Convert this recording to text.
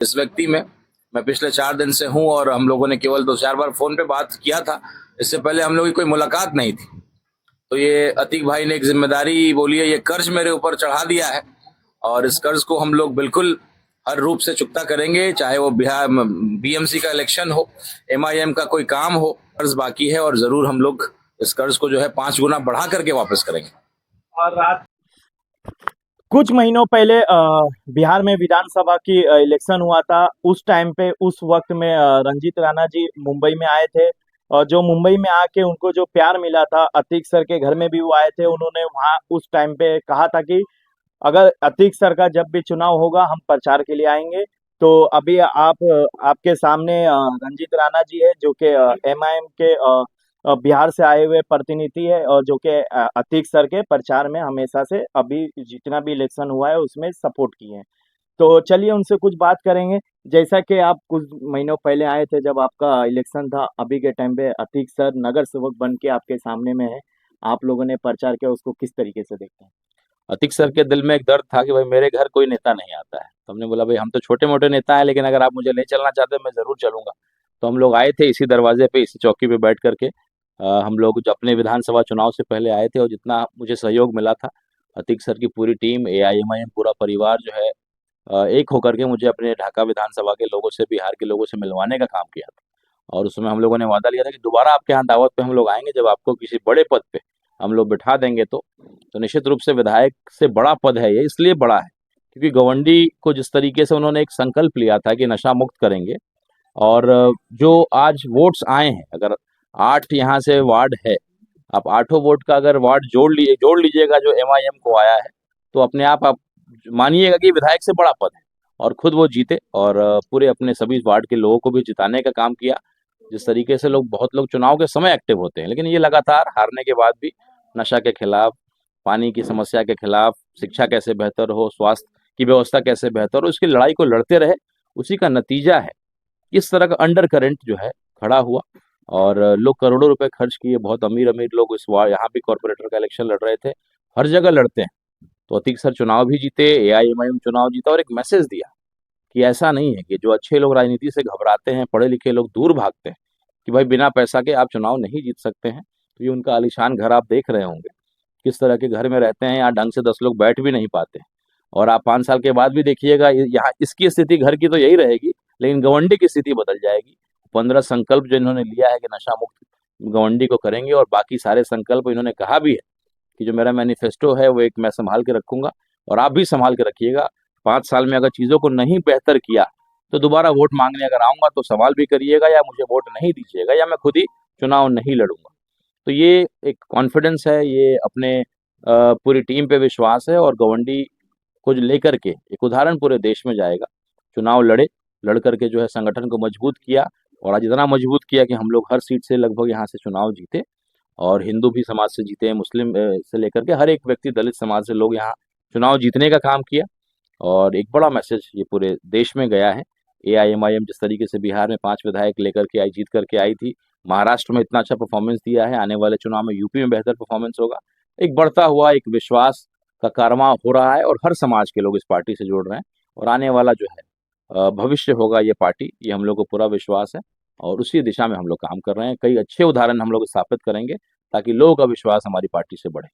इस व्यक्ति में मैं पिछले 4 दिन से हूं और हम लोगों ने केवल 2-4 बार फोन पे बात किया था। इससे पहले हम लोगों की कोई मुलाकात नहीं थी। तो ये अतीक भाई ने एक जिम्मेदारी बोली है, ये कर्ज मेरे ऊपर चढ़ा दिया है और इस कर्ज को हम लोग बिल्कुल हर रूप से चुकता करेंगे, चाहे वो बिहार बीएमसी का इलेक्शन हो, एमआईएम का कोई काम हो। कर्ज बाकी है और जरूर हम लोग इस कर्ज को जो है 5 गुना बढ़ा करके वापस करेंगे। और रात कुछ महीनों पहले बिहार में विधानसभा की इलेक्शन हुआ था। उस टाइम पे उस वक्त में रंजीत राणा जी मुंबई में आए थे और जो मुंबई में आके उनको जो प्यार मिला था, अतीक सर के घर में भी वो आए थे। उन्होंने वहाँ उस टाइम पे कहा था कि अगर अतीक सर का जब भी चुनाव होगा हम प्रचार के लिए आएंगे। तो अभी आपके सामने रंजीत राणा जी है जो कि एमआईएम के बिहार से आए हुए प्रतिनिधि है और जो कि अतीक सर के प्रचार में हमेशा से अभी जितना भी इलेक्शन हुआ है उसमें सपोर्ट किए हैं। तो चलिए उनसे कुछ बात करेंगे। जैसा कि आप कुछ महीनों पहले आए थे जब आपका इलेक्शन था, अभी के टाइम पे अतीक सर नगर सेवक बन के आपके सामने में है, आप लोगों ने प्रचार किया, उसको किस तरीके से देखते हैं? अतीक सर के दिल में एक दर्द था कि भाई मेरे घर कोई नेता नहीं आता है। तो हमने बोला भाई हम तो छोटे मोटे नेता हैं, लेकिन अगर आप मुझे ले चलना चाहते हैं मैं ज़रूर चलूंगा। तो हम लोग आए थे इसी दरवाजे पे, इसी चौकी पे बैठ करके। हम लोग जो अपने विधानसभा चुनाव से पहले आए थे और जितना मुझे सहयोग मिला था, अतीक सर की पूरी टीम, एआईएमआईएम पूरा परिवार जो है एक होकर के मुझे अपने ढाका विधानसभा के लोगों से, बिहार के लोगों से मिलवाने का काम किया था। और उसमें हम लोगों ने वादा लिया था कि दोबारा आपके यहाँ दावत पे हम लोग आएंगे जब आपको किसी बड़े पद पे हम लोग बिठा देंगे। तो निश्चित रूप से विधायक से बड़ा पद है ये, इसलिए बड़ा है क्योंकि गवंडी को जिस तरीके से उन्होंने एक संकल्प लिया था कि नशा मुक्त करेंगे। और जो आज वोट्स आए हैं, अगर 8 यहाँ से वार्ड है, आप 8 वोट का अगर वार्ड जोड़ लीजिएगा जो एमआईएम को आया है, तो अपने आप मानिएगा कि विधायक से बड़ा पद है। और खुद वो जीते और पूरे अपने सभी वार्ड के लोगों को भी जिताने का काम किया। जिस तरीके से बहुत लोग चुनाव के समय एक्टिव होते हैं, लेकिन ये लगातार हारने के बाद भी नशा के खिलाफ, पानी की समस्या के खिलाफ, शिक्षा कैसे बेहतर हो, स्वास्थ्य की व्यवस्था कैसे बेहतर हो, इसकी लड़ाई को लड़ते रहे। उसी का नतीजा है इस तरह का अंडर करंट जो है खड़ा हुआ। और लोग करोड़ों रुपए खर्च किए, बहुत अमीर अमीर लोग इस बार यहाँ भी कॉर्पोरेटर का इलेक्शन लड़ रहे थे, हर जगह लड़ते हैं। तो अतीक सर चुनाव भी जीते, एआईएमआईएम चुनाव जीता और एक मैसेज दिया कि ऐसा नहीं है कि जो अच्छे लोग राजनीति से घबराते हैं, पढ़े लिखे लोग दूर भागते हैं, कि भाई बिना पैसा के आप चुनाव नहीं जीत सकते हैं। तो ये उनका आलीशान घर आप देख रहे होंगे, किस तरह के घर में रहते हैं, यहाँ ढंग से 10 लोग बैठ भी नहीं पाते। और आप 5 साल के बाद भी देखिएगा, यहाँ इसकी स्थिति घर की तो यही रहेगी, लेकिन गवंडी की स्थिति बदल जाएगी। 15 संकल्प जो इन्होंने लिया है कि नशा मुक्त गवंडी को करेंगे, और बाकी सारे संकल्प इन्होंने कहा भी है कि जो मेरा मैनिफेस्टो है वो एक मैं संभाल के रखूंगा और आप भी संभाल के रखिएगा। 5 साल में अगर चीज़ों को नहीं बेहतर किया तो दोबारा वोट मांगने अगर आऊंगा तो सवाल भी करिएगा, या मुझे वोट नहीं दीजिएगा, या मैं खुद ही चुनाव नहीं लड़ूंगा। तो ये एक कॉन्फिडेंस है, ये अपने पूरी टीम पे विश्वास है और गवंडी को जो लेकर के एक उदाहरण पूरे देश में जाएगा। चुनाव लड़ करके जो है संगठन को मजबूत किया, और आज इतना मजबूत किया कि हम लोग हर सीट से लगभग यहाँ से चुनाव जीते, और हिंदू भी समाज से जीते, मुस्लिम से लेकर के हर एक व्यक्ति, दलित समाज से लोग यहाँ चुनाव जीतने का काम किया। और एक बड़ा मैसेज ये पूरे देश में गया है। एआईएमआईएम जिस तरीके से बिहार में 5 विधायक लेकर के आई, जीत करके आई थी, महाराष्ट्र में इतना अच्छा परफॉर्मेंस दिया है, आने वाले चुनाव में यूपी में बेहतर परफॉर्मेंस होगा। एक बढ़ता हुआ एक विश्वास का कारवां हो रहा है और हर समाज के लोग इस पार्टी से जुड़ रहे हैं, और आने वाला जो है भविष्य होगा ये पार्टी, ये हम लोग को पूरा विश्वास है। और उसी दिशा में हम लोग काम कर रहे हैं। कई अच्छे उदाहरण हम लोग स्थापित करेंगे ताकि लोगों का विश्वास हमारी पार्टी से बढ़े।